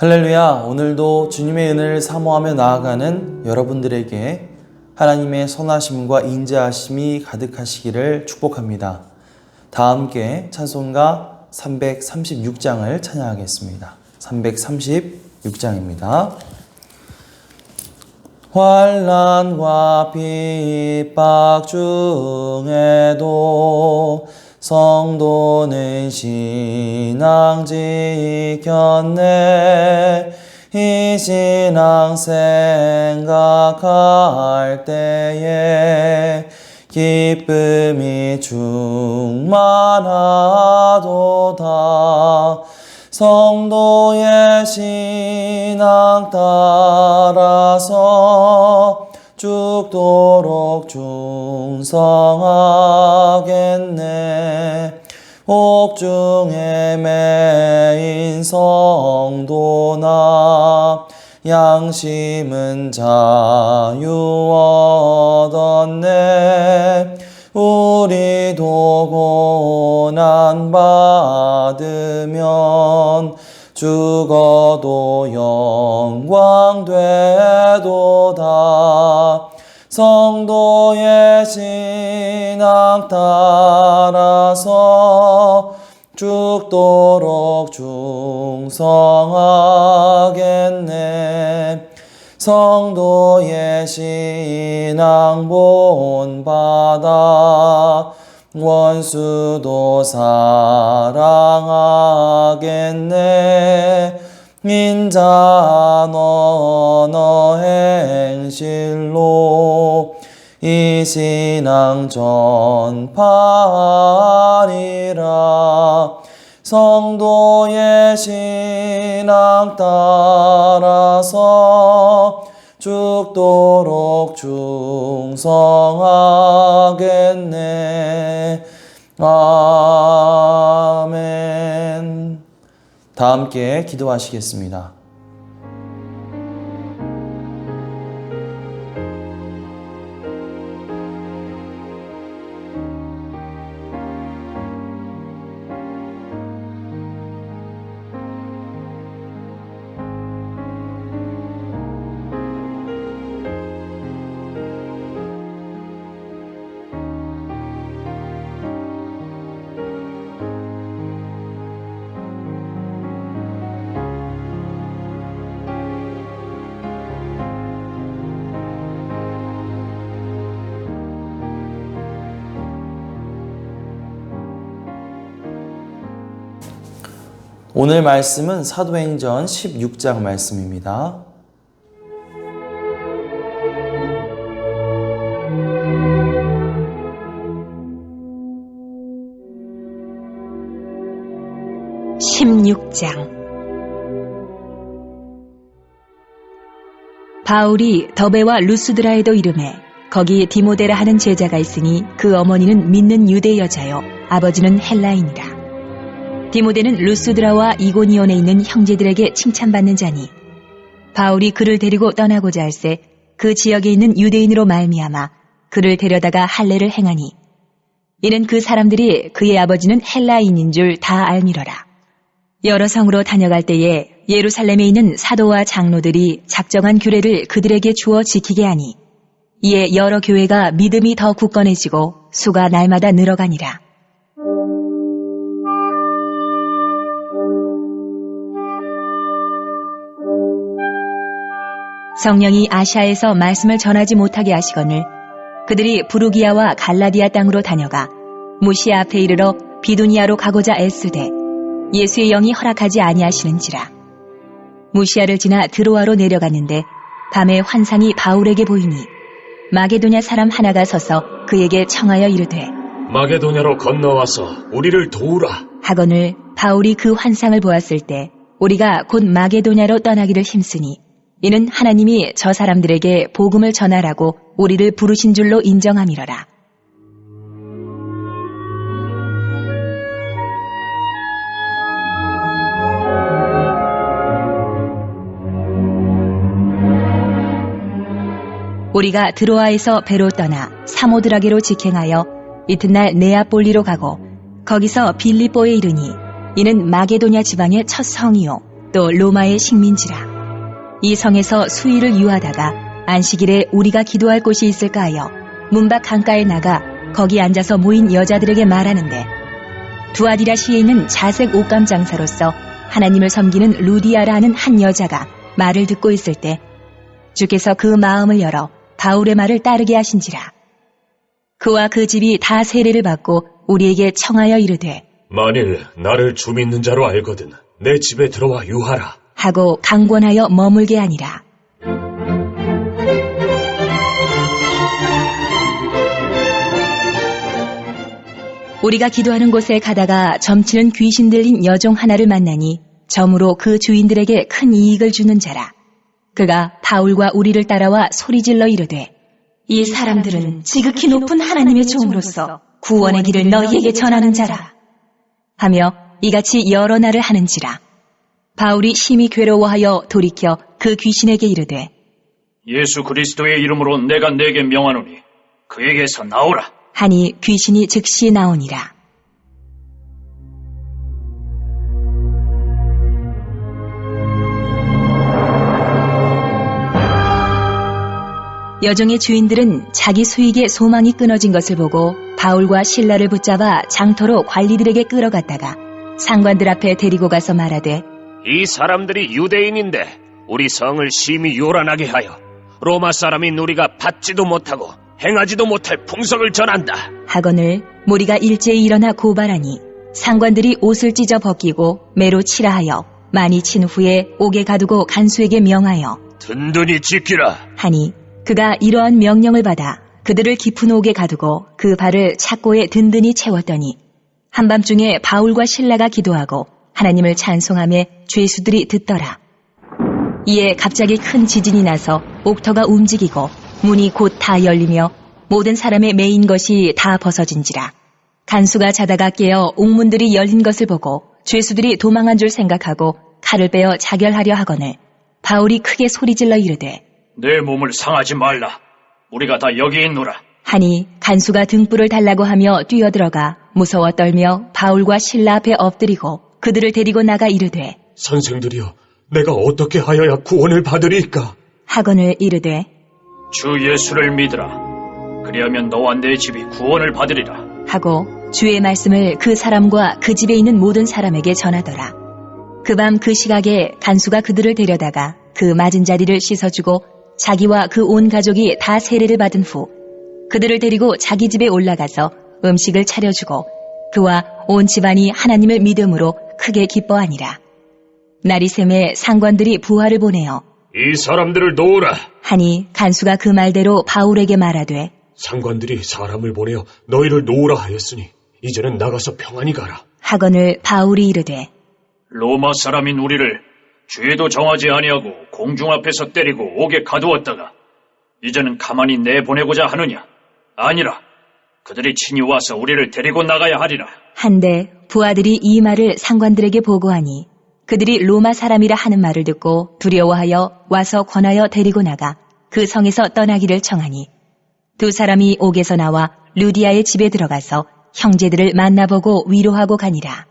할렐루야. 오늘도 주님의 은혜를 사모하며 나아가는 여러분들에게 하나님의 선하심과 인자하심이 가득하시기를 축복합니다. 다 함께 찬송가 336장을 찬양하겠습니다. 336장입니다. 환난과 핍박 중에도 성도는 신앙 지켰네. 이 신앙 생각할 때에 기쁨이 충만하도다. 성도의 신앙 따라서 죽도록 충성하겠네. 옥중에 매인 성도나 양심은 자유 얻었네. 우리도 고난 받으면 죽어도 영광 되도다. 성도의 신앙 따라서 죽도록 충성하겠네. 성도의 신앙 본받아 원수도 사랑하겠네. 인자한 언어 행실로 이 신앙 전파하리라. 성도의 신앙 따라서 죽도록 충성하겠네. 아멘. 다 함께 기도하시겠습니다. 오늘 말씀은 사도행전 16장 말씀입니다. 바울이 더베와 루스드라에도 이르매 거기 디모데라 하는 제자가 있으니 그 어머니는 믿는 유대 여자요 아버지는 헬라인이라. 디모데는 루스드라와 이고니온에 있는 형제들에게 칭찬받는 자니 바울이 그를 데리고 떠나고자 할새 그 지역에 있는 유대인으로 말미암아 그를 데려다가 할례를 행하니 이는 그 사람들이 그의 아버지는 헬라인인 줄 다 알미러라. 여러 성으로 다녀갈 때에 예루살렘에 있는 사도와 장로들이 작정한 규례를 그들에게 주어 지키게 하니 이에 여러 교회가 믿음이 더 굳건해지고 수가 날마다 늘어가니라. 성령이 아시아에서 말씀을 전하지 못하게 하시거늘 그들이 부르기아와 갈라디아 땅으로 다녀가 무시아 앞에 이르러 비두니아로 가고자 애쓰되 예수의 영이 허락하지 아니하시는지라. 무시아를 지나 드로아로 내려갔는데 밤에 환상이 바울에게 보이니 마게도냐 사람 하나가 서서 그에게 청하여 이르되 마게도냐로 건너와서 우리를 도우라 하거늘 바울이 그 환상을 보았을 때 우리가 곧 마게도냐로 떠나기를 힘쓰니 이는 하나님이 저 사람들에게 복음을 전하라고 우리를 부르신 줄로 인정함이러라. 우리가 드로아에서 배로 떠나 사모드라게로 직행하여 이튿날 네아폴리로 가고 거기서 빌립보에 이르니 이는 마게도냐 지방의 첫 성이요 또 로마의 식민지라. 이 성에서 수일을 유하다가 안식일에 우리가 기도할 곳이 있을까 하여 문밖 강가에 나가 거기 앉아서 모인 여자들에게 말하는데, 두아디라시에 있는 자색 옷감 장사로서 하나님을 섬기는 루디아라 하는 한 여자가 말을 듣고 있을 때 주께서 그 마음을 열어 바울의 말을 따르게 하신지라. 그와 그 집이 다 세례를 받고 우리에게 청하여 이르되, 만일 나를 주 믿는 자로 알거든 내 집에 들어와 유하라. 하고 강권하여 머물게 하니라. 우리가 기도하는 곳에 가다가 점치는 귀신 들린 여종 하나를 만나니 점으로 그 주인들에게 큰 이익을 주는 자라. 그가 바울과 우리를 따라와 소리질러 이르되, 이 사람들은 지극히 높은 하나님의 종으로서 구원의 길을 너희에게 전하는 자라 하며 이같이 여러 날을 하는지라. 바울이 심히 괴로워하여 돌이켜 그 귀신에게 이르되, 예수 그리스도의 이름으로 내가 네게 명하노니 그에게서 나오라. 하니 귀신이 즉시 나오니라. 여종의 주인들은 자기 수익에 소망이 끊어진 것을 보고 바울과 실라를 붙잡아 장터로 관리들에게 끌어갔다가 상관들 앞에 데리고 가서 말하되, 이 사람들이 유대인인데 우리 성을 심히 요란하게 하여 로마 사람인 우리가 받지도 못하고 행하지도 못할 풍속을 전한다. 하거늘 무리가 일제히 일어나 고발하니 상관들이 옷을 찢어 벗기고 매로 치라 하여 많이 친 후에 옥에 가두고 간수에게 명하여 든든히 지키라 하니, 그가 이러한 명령을 받아 그들을 깊은 옥에 가두고 그 발을 착고에 든든히 채웠더니 한밤중에 바울과 실라가 기도하고 하나님을 찬송하며 죄수들이 듣더라. 이에 갑자기 큰 지진이 나서 옥터가 움직이고 문이 곧 다 열리며 모든 사람의 매인 것이 다 벗어진지라. 간수가 자다가 깨어 옥문들이 열린 것을 보고 죄수들이 도망한 줄 생각하고 칼을 빼어 자결하려 하거늘 바울이 크게 소리질러 이르되, 내 몸을 상하지 말라. 우리가 다 여기 있노라. 하니 간수가 등불을 달라고 하며 뛰어들어가 무서워 떨며 바울과 실라 앞에 엎드리고 그들을 데리고 나가 이르되, 선생들이여, 내가 어떻게 하여야 구원을 받으리이까? 하거늘 이르되, 주 예수를 믿으라. 그리하면 너와 내 집이 구원을 받으리라. 하고 주의 말씀을 그 사람과 그 집에 있는 모든 사람에게 전하더라. 그 밤 그 시각에 간수가 그들을 데려다가 그 맞은 자리를 씻어주고 자기와 그 온 가족이 다 세례를 받은 후 그들을 데리고 자기 집에 올라가서 음식을 차려주고 그와 온 집안이 하나님을 믿음으로 크게 기뻐하니라. 날이 샘에 상관들이 부하를 보내어 이 사람들을 놓으라. 하니 간수가 그 말대로 바울에게 말하되, 상관들이 사람을 보내어 너희를 놓으라 하였으니 이제는 나가서 평안히 가라. 하거늘 바울이 이르되, 로마 사람인 우리를 죄도 정하지 아니하고 공중 앞에서 때리고 옥에 가두었다가 이제는 가만히 내보내고자 하느냐? 아니라 그들이 친히 와서 우리를 데리고 나가야 하리라. 한데 부하들이 이 말을 상관들에게 보고하니 그들이 로마 사람이라 하는 말을 듣고 두려워하여 와서 권하여 데리고 나가 그 성에서 떠나기를 청하니 두 사람이 옥에서 나와 루디아의 집에 들어가서 형제들을 만나보고 위로하고 가니라.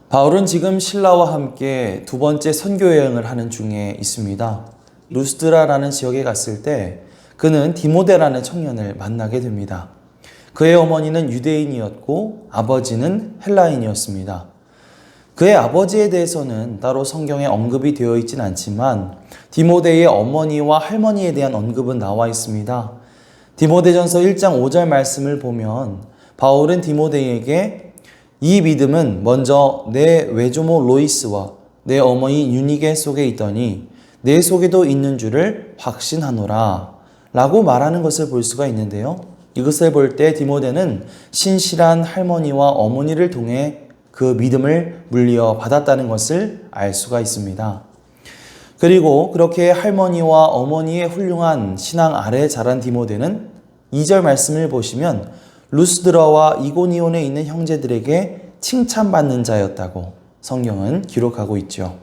바울은 지금 신라와 함께 두 번째 선교 여행을 하는 중에 있습니다. 루스드라라는 지역에 갔을 때 그는 디모데라는 청년을 만나게 됩니다. 그의 어머니는 유대인이었고 아버지는 헬라인이었습니다. 그의 아버지에 대해서는 따로 성경에 언급이 되어 있진 않지만 디모데의 어머니와 할머니에 대한 언급은 나와 있습니다. 디모데전서 1장 5절 말씀을 보면 바울은 디모데에게 이 믿음은 먼저 내 외조모 로이스와 내 어머니 유니게 속에 있더니 내 속에도 있는 줄을 확신하노라 라고 말하는 것을 볼 수가 있는데요. 이것을 볼 때 디모데는 신실한 할머니와 어머니를 통해 그 믿음을 물려 받았다는 것을 알 수가 있습니다. 그리고 그렇게 할머니와 어머니의 훌륭한 신앙 아래 자란 디모데는 2절 말씀을 보시면 루스드라와 이고니온에 있는 형제들에게 칭찬받는 자였다고 성경은 기록하고 있죠.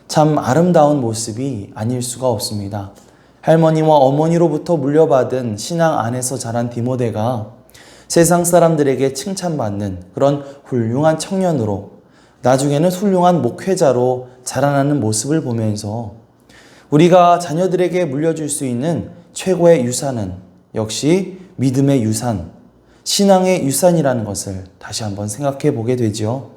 참 아름다운 모습이 아닐 수가 없습니다. 할머니와 어머니로부터 물려받은 신앙 안에서 자란 디모데가 세상 사람들에게 칭찬받는 그런 훌륭한 청년으로 나중에는 훌륭한 목회자로 자라나는 모습을 보면서 우리가 자녀들에게 물려줄 수 있는 최고의 유산은 역시 믿음의 유산, 신앙의 유산이라는 것을 다시 한번 생각해 보게 되죠.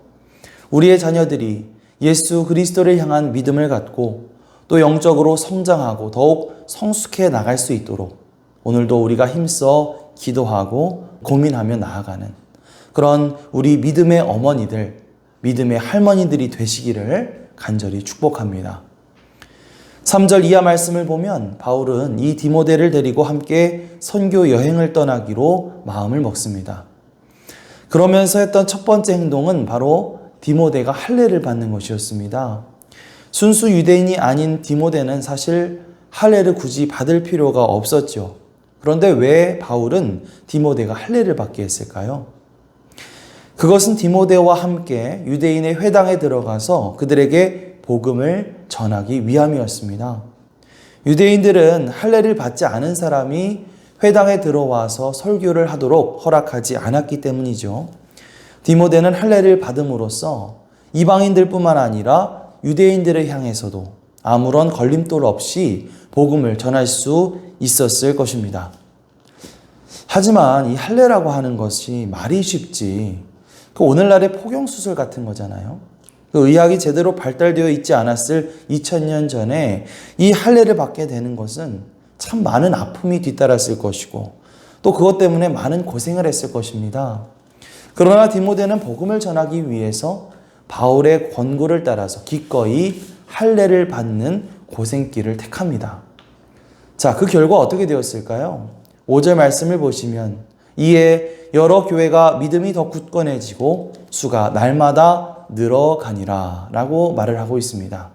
우리의 자녀들이 예수 그리스도를 향한 믿음을 갖고 또 영적으로 성장하고 더욱 성숙해 나갈 수 있도록 오늘도 우리가 힘써 기도하고 고민하며 나아가는 그런 우리 믿음의 어머니들, 믿음의 할머니들이 되시기를 간절히 축복합니다. 3절 이하 말씀을 보면 바울은 이 디모데를 데리고 함께 선교 여행을 떠나기로 마음을 먹습니다. 그러면서 했던 첫 번째 행동은 바로 디모데가 할례를 받는 것이었습니다. 순수 유대인이 아닌 디모데는 사실 할례를 굳이 받을 필요가 없었죠. 그런데 왜 바울은 디모데가 할례를 받게 했을까요? 그것은 디모데와 함께 유대인의 회당에 들어가서 그들에게 복음을 전하기 위함이었습니다. 유대인들은 할례를 받지 않은 사람이 회당에 들어와서 설교를 하도록 허락하지 않았기 때문이죠. 디모데는 할례를 받음으로써 이방인들뿐만 아니라 유대인들을 향해서도 아무런 걸림돌 없이 복음을 전할 수 있었을 것입니다. 하지만 이 할례라고 하는 것이 말이 쉽지 오늘날의 포경수술 같은 거잖아요. 의학이 제대로 발달되어 있지 않았을 2000년 전에 이 할례를 받게 되는 것은 참 많은 아픔이 뒤따랐을 것이고 또 그것 때문에 많은 고생을 했을 것입니다. 그러나 디모데는 복음을 전하기 위해서 바울의 권고를 따라서 기꺼이 할례를 받는 고생길을 택합니다. 자, 그 결과 어떻게 되었을까요? 5절 말씀을 보시면 이에 여러 교회가 믿음이 더 굳건해지고 수가 날마다 늘어가니라 라고 말을 하고 있습니다.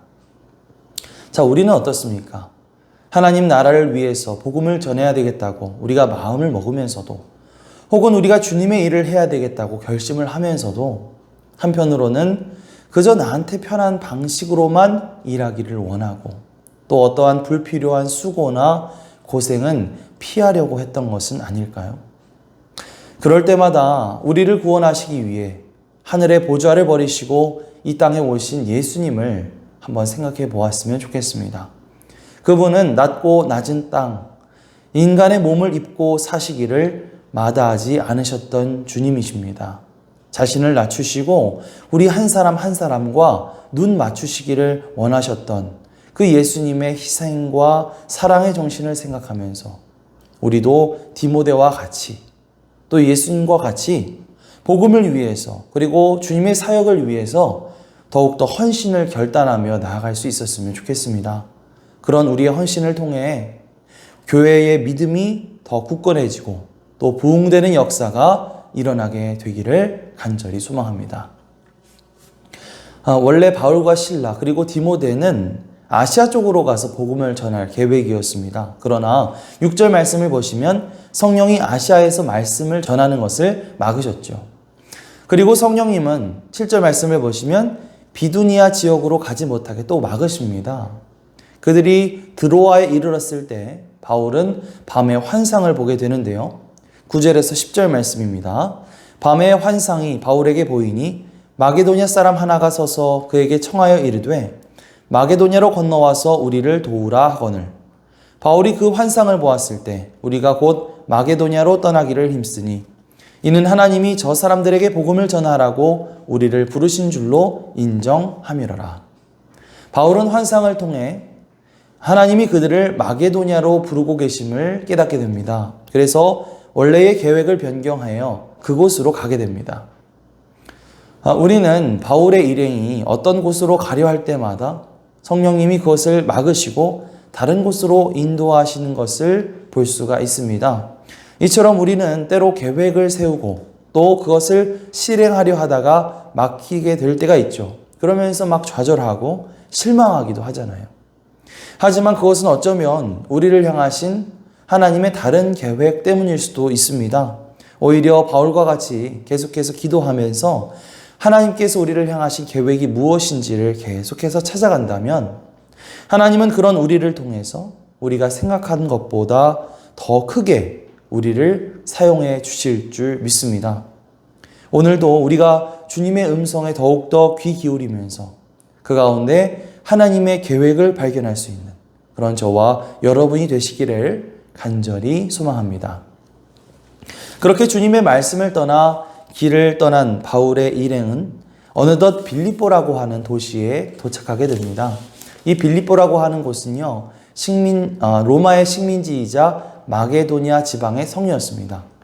자, 우리는 어떻습니까? 하나님 나라를 위해서 복음을 전해야 되겠다고 우리가 마음을 먹으면서도 혹은 우리가 주님의 일을 해야 되겠다고 결심을 하면서도 한편으로는 그저 나한테 편한 방식으로만 일하기를 원하고 또 어떠한 불필요한 수고나 고생은 피하려고 했던 것은 아닐까요? 그럴 때마다 우리를 구원하시기 위해 하늘의 보좌를 버리시고 이 땅에 오신 예수님을 한번 생각해 보았으면 좋겠습니다. 그분은 낮고 낮은 땅, 인간의 몸을 입고 사시기를 마다하지 않으셨던 주님이십니다. 자신을 낮추시고 우리 한 사람 한 사람과 눈 맞추시기를 원하셨던 그 예수님의 희생과 사랑의 정신을 생각하면서 우리도 디모데와 같이 또 예수님과 같이 복음을 위해서 그리고 주님의 사역을 위해서 더욱더 헌신을 결단하며 나아갈 수 있었으면 좋겠습니다. 그런 우리의 헌신을 통해 교회의 믿음이 더 굳건해지고 또 부흥되는 역사가 일어나게 되기를 간절히 소망합니다. 원래 바울과 실라 그리고 디모데는 아시아 쪽으로 가서 복음을 전할 계획이었습니다. 그러나 6절 말씀을 보시면 성령이 아시아에서 말씀을 전하는 것을 막으셨죠. 그리고 성령님은 7절 말씀을 보시면 비두니아 지역으로 가지 못하게 또 막으십니다. 그들이 드로아에 이르렀을 때 바울은 밤에 환상을 보게 되는데요. 9절에서 10절 말씀입니다. 밤에 환상이 바울에게 보이니 마게도냐 사람 하나가 서서 그에게 청하여 이르되 마게도냐로 건너와서 우리를 도우라 하거늘 바울이 그 환상을 보았을 때 우리가 곧 마게도냐로 떠나기를 힘쓰니 이는 하나님이 저 사람들에게 복음을 전하라고 우리를 부르신 줄로 인정함이로라. 바울은 환상을 통해 하나님이 그들을 마게도냐로 부르고 계심을 깨닫게 됩니다. 그래서 원래의 계획을 변경하여 그곳으로 가게 됩니다. 우리는 바울의 일행이 어떤 곳으로 가려 할 때마다 성령님이 그것을 막으시고 다른 곳으로 인도하시는 것을 볼 수가 있습니다. 이처럼 우리는 때로 계획을 세우고 또 그것을 실행하려 하다가 막히게 될 때가 있죠. 그러면서 막 좌절하고 실망하기도 하잖아요. 하지만 그것은 어쩌면 우리를 향하신 하나님의 다른 계획 때문일 수도 있습니다. 오히려 바울과 같이 계속해서 기도하면서 하나님께서 우리를 향하신 계획이 무엇인지를 계속해서 찾아간다면 하나님은 그런 우리를 통해서 우리가 생각하는 것보다 더 크게 우리를 사용해 주실 줄 믿습니다. 오늘도 우리가 주님의 음성에 더욱더 귀 기울이면서 그 가운데 하나님의 계획을 발견할 수 있는 그런 저와 여러분이 되시기를 간절히 소망합니다. 그렇게 주님의 말씀을 떠나 길을 떠난 바울의 일행은 어느덧 빌립보라고 하는 도시에 도착하게 됩니다. 이 빌립보라고 하는 곳은요, 로마의 식민지이자 마게도니아 지방의 성이었습니다.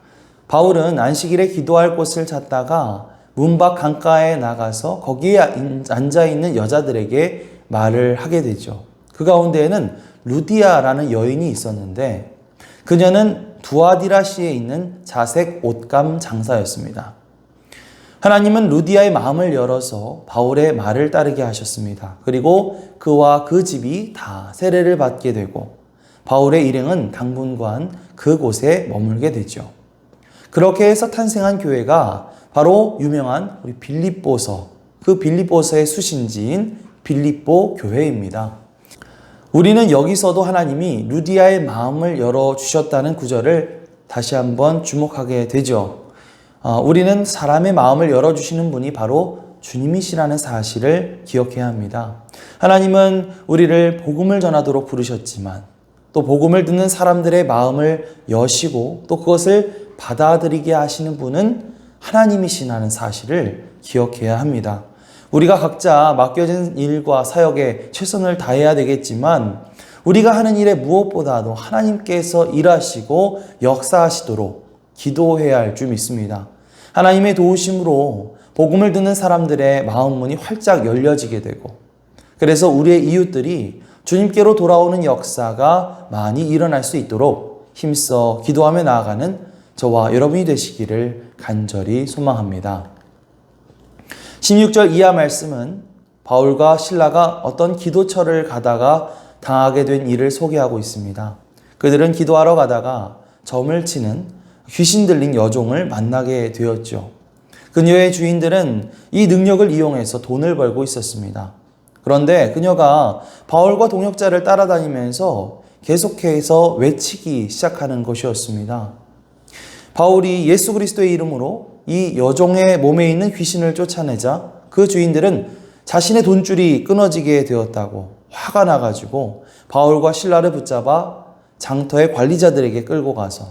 바울은 안식일에 기도할 곳을 찾다가 문 밖 강가에 나가서 거기에 앉아있는 여자들에게 말을 하게 되죠. 그 가운데에는 루디아라는 여인이 있었는데 그녀는 두아디라시에 있는 자색 옷감 장사였습니다. 하나님은 루디아의 마음을 열어서 바울의 말을 따르게 하셨습니다. 그리고 그와 그 집이 다 세례를 받게 되고 바울의 일행은 당분간 그곳에 머물게 되죠. 그렇게 해서 탄생한 교회가 바로 유명한 우리 빌립보서, 그 빌립보서의 수신지인 빌립보 교회입니다. 우리는 여기서도 하나님이 루디아의 마음을 열어주셨다는 구절을 다시 한번 주목하게 되죠. 우리는 사람의 마음을 열어주시는 분이 바로 주님이시라는 사실을 기억해야 합니다. 하나님은 우리를 복음을 전하도록 부르셨지만 또 복음을 듣는 사람들의 마음을 여시고 또 그것을 받아들이게 하시는 분은 하나님이시라는 사실을 기억해야 합니다. 우리가 각자 맡겨진 일과 사역에 최선을 다해야 되겠지만 우리가 하는 일에 무엇보다도 하나님께서 일하시고 역사하시도록 기도해야 할 줄 믿습니다. 하나님의 도우심으로 복음을 듣는 사람들의 마음 문이 활짝 열려지게 되고 그래서 우리의 이웃들이 주님께로 돌아오는 역사가 많이 일어날 수 있도록 힘써 기도하며 나아가는 저와 여러분이 되시기를 간절히 소망합니다. 16절 이하 말씀은 바울과 실라가 어떤 기도처를 가다가 당하게 된 일을 소개하고 있습니다. 그들은 기도하러 가다가 점을 치는 귀신 들린 여종을 만나게 되었죠. 그녀의 주인들은 이 능력을 이용해서 돈을 벌고 있었습니다. 그런데 그녀가 바울과 동역자를 따라다니면서 계속해서 외치기 시작하는 것이었습니다. 바울이 예수 그리스도의 이름으로 이 여종의 몸에 있는 귀신을 쫓아내자 그 주인들은 자신의 돈줄이 끊어지게 되었다고 화가 나가지고 바울과 실라를 붙잡아 장터의 관리자들에게 끌고 가서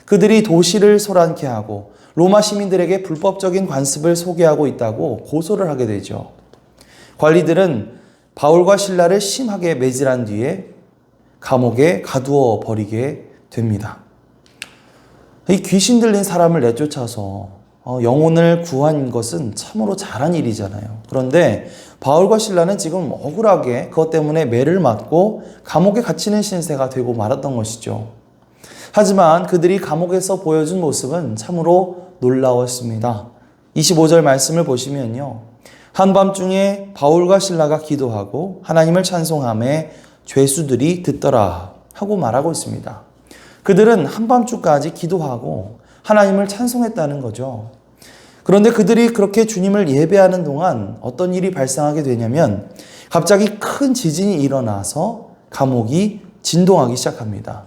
그들이 도시를 소란케 하고 로마 시민들에게 불법적인 관습을 소개하고 있다고 고소를 하게 되죠. 관리들은 바울과 실라를 심하게 매질한 뒤에 감옥에 가두어 버리게 됩니다. 이 귀신 들린 사람을 내쫓아서 영혼을 구한 것은 참으로 잘한 일이잖아요. 그런데 바울과 실라는 지금 억울하게 그것 때문에 매를 맞고 감옥에 갇히는 신세가 되고 말았던 것이죠. 하지만 그들이 감옥에서 보여준 모습은 참으로 놀라웠습니다. 25절 말씀을 보시면요. 한밤중에 바울과 실라가 기도하고 하나님을 찬송하며 죄수들이 듣더라 하고 말하고 있습니다. 그들은 한밤중까지 기도하고 하나님을 찬송했다는 거죠. 그런데 그들이 그렇게 주님을 예배하는 동안 어떤 일이 발생하게 되냐면 갑자기 큰 지진이 일어나서 감옥이 진동하기 시작합니다.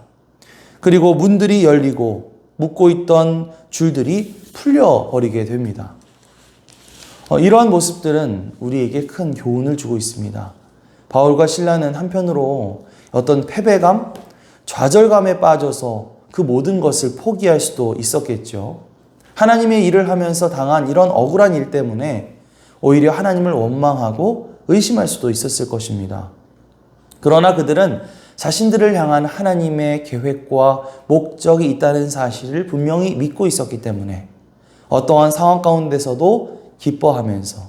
그리고 문들이 열리고 묶고 있던 줄들이 풀려버리게 됩니다. 이러한 모습들은 우리에게 큰 교훈을 주고 있습니다. 바울과 실라는 한편으로 어떤 패배감, 좌절감에 빠져서 그 모든 것을 포기할 수도 있었겠죠. 하나님의 일을 하면서 당한 이런 억울한 일 때문에 오히려 하나님을 원망하고 의심할 수도 있었을 것입니다. 그러나 그들은 자신들을 향한 하나님의 계획과 목적이 있다는 사실을 분명히 믿고 있었기 때문에 어떠한 상황 가운데서도 기뻐하면서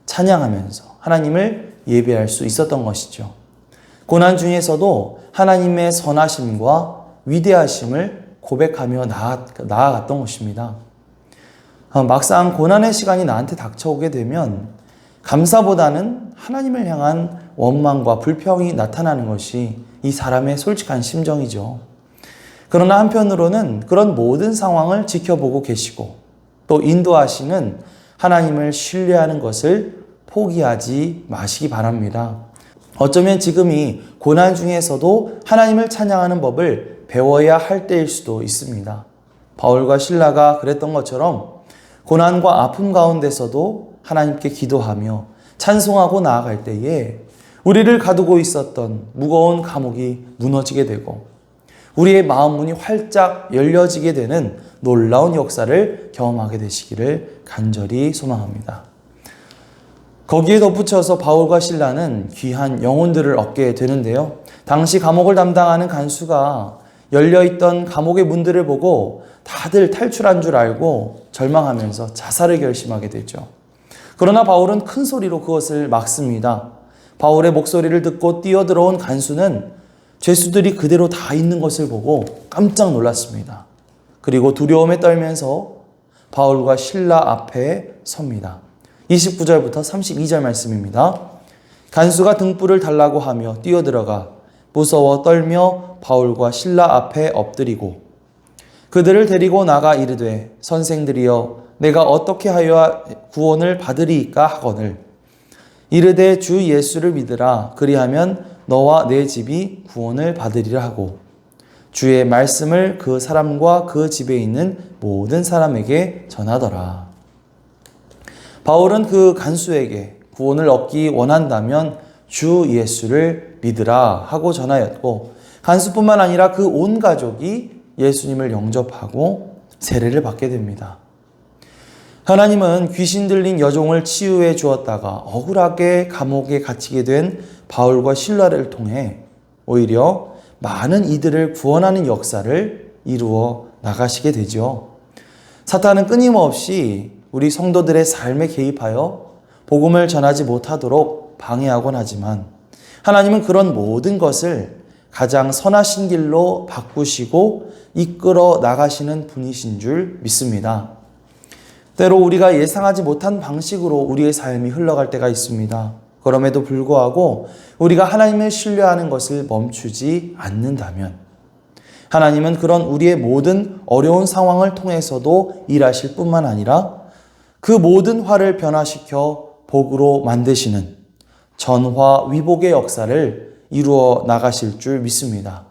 찬양하면서 하나님을 예배할 수 있었던 것이죠. 고난 중에서도 하나님의 선하심과 위대하심을 고백하며 나아갔던 것입니다. 막상 고난의 시간이 나한테 닥쳐오게 되면 감사보다는 하나님을 향한 원망과 불평이 나타나는 것이 이 사람의 솔직한 심정이죠. 그러나 한편으로는 그런 모든 상황을 지켜보고 계시고 또 인도하시는 하나님을 신뢰하는 것을 포기하지 마시기 바랍니다. 어쩌면 지금이 고난 중에서도 하나님을 찬양하는 법을 배워야 할 때일 수도 있습니다. 바울과 실라가 그랬던 것처럼 고난과 아픔 가운데서도 하나님께 기도하며 찬송하고 나아갈 때에 우리를 가두고 있었던 무거운 감옥이 무너지게 되고 우리의 마음 문이 활짝 열려지게 되는 놀라운 역사를 경험하게 되시기를 간절히 소망합니다. 거기에 덧붙여서 바울과 실라는 귀한 영혼들을 얻게 되는데요. 당시 감옥을 담당하는 간수가 열려있던 감옥의 문들을 보고 다들 탈출한 줄 알고 절망하면서 자살을 결심하게 되죠. 그러나 바울은 큰 소리로 그것을 막습니다. 바울의 목소리를 듣고 뛰어들어온 간수는 죄수들이 그대로 다 있는 것을 보고 깜짝 놀랐습니다. 그리고 두려움에 떨면서 바울과 실라 앞에 섭니다. 29절부터 32절 말씀입니다. 간수가 등불을 달라고 하며 뛰어들어가 무서워 떨며 바울과 실라 앞에 엎드리고 그들을 데리고 나가 이르되 선생들이여 내가 어떻게 하여야 구원을 받으리이까 하거늘 이르되 주 예수를 믿으라 그리하면 너와 내 집이 구원을 받으리라 하고 주의 말씀을 그 사람과 그 집에 있는 모든 사람에게 전하더라. 바울은 그 간수에게 구원을 얻기 원한다면 주 예수를 믿으라 하고 전하였고 간수뿐만 아니라 그 온 가족이 예수님을 영접하고 세례를 받게 됩니다. 하나님은 귀신 들린 여종을 치유해 주었다가 억울하게 감옥에 갇히게 된 바울과 실라를 통해 오히려 많은 이들을 구원하는 역사를 이루어 나가시게 되죠. 사탄은 끊임없이 우리 성도들의 삶에 개입하여 복음을 전하지 못하도록 방해하곤 하지만 하나님은 그런 모든 것을 가장 선하신 길로 바꾸시고 이끌어 나가시는 분이신 줄 믿습니다. 때로 우리가 예상하지 못한 방식으로 우리의 삶이 흘러갈 때가 있습니다. 그럼에도 불구하고 우리가 하나님을 신뢰하는 것을 멈추지 않는다면 하나님은 그런 우리의 모든 어려운 상황을 통해서도 일하실 뿐만 아니라 그 모든 화를 변화시켜 복으로 만드시는 전화 위복의 역사를 이루어 나가실 줄 믿습니다.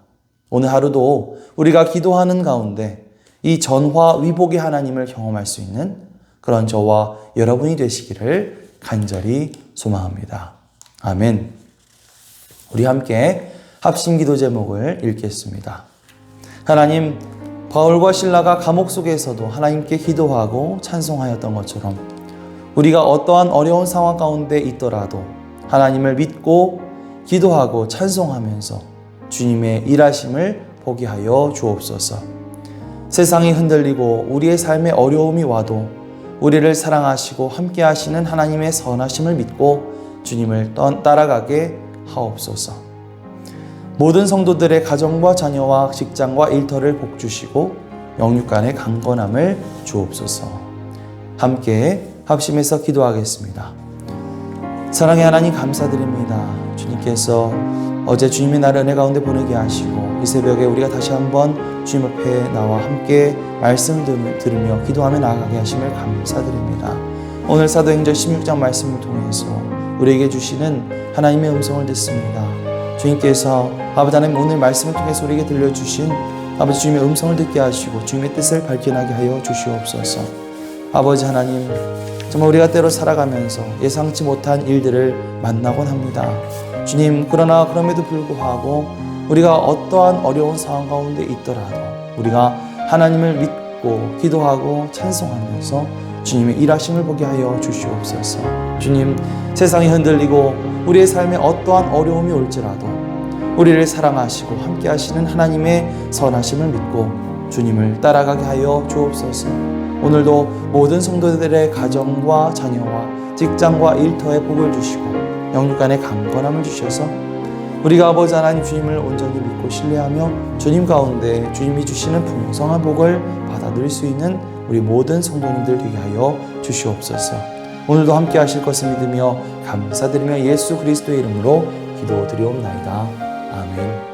오늘 하루도 우리가 기도하는 가운데 이 전화 위복의 하나님을 경험할 수 있는 그런 저와 여러분이 되시기를 간절히 소망합니다. 아멘. 우리 함께 합심기도 제목을 읽겠습니다. 하나님, 바울과 실라가 감옥 속에서도 하나님께 기도하고 찬송하였던 것처럼 우리가 어떠한 어려운 상황 가운데 있더라도 하나님을 믿고 기도하고 찬송하면서 주님의 일하심을 보게 하여 주옵소서. 세상이 흔들리고 우리의 삶에 어려움이 와도 우리를 사랑하시고 함께 하시는 하나님의 선하심을 믿고 주님을 따라가게 하옵소서. 모든 성도들의 가정과 자녀와 직장과 일터를 복주시고 영육간의 강건함을 주옵소서. 함께 합심해서 기도하겠습니다. 사랑의 하나님 감사드립니다. 주님께서 어제 주님의 날 은혜 가운데 보내게 하시고 이 새벽에 우리가 다시 한번 주님 앞에 나와 함께 말씀 들으며 기도하며 나아가게 하심을 감사드립니다. 오늘 사도행전 16장 말씀을 통해서 우리에게 주시는 하나님의 음성을 듣습니다. 주님께서 아버지 하나님 오늘 말씀을 통해서 우리에게 들려주신 아버지 주님의 음성을 듣게 하시고 주님의 뜻을 발견하게 하여 주시옵소서. 아버지 하나님 정말 우리가 때로 살아가면서 예상치 못한 일들을 만나곤 합니다. 주님, 그러나 그럼에도 불구하고 우리가 어떠한 어려운 상황 가운데 있더라도 우리가 하나님을 믿고 기도하고 찬송하면서 주님의 일하심을 보게 하여 주시옵소서. 주님, 세상이 흔들리고 우리의 삶에 어떠한 어려움이 올지라도 우리를 사랑하시고 함께 하시는 하나님의 선하심을 믿고 주님을 따라가게 하여 주옵소서. 오늘도 모든 성도들의 가정과 자녀와 직장과 일터에 복을 주시고 영육간의 강건함을 주셔서 우리가 아버지 하나님 주님을 온전히 믿고 신뢰하며 주님 가운데 주님이 주시는 풍성한 복을 받아들일 수 있는 우리 모든 성도님들 되게 하여 주시옵소서. 오늘도 함께 하실 것을 믿으며 감사드리며 예수 그리스도의 이름으로 기도드리옵나이다. 아멘.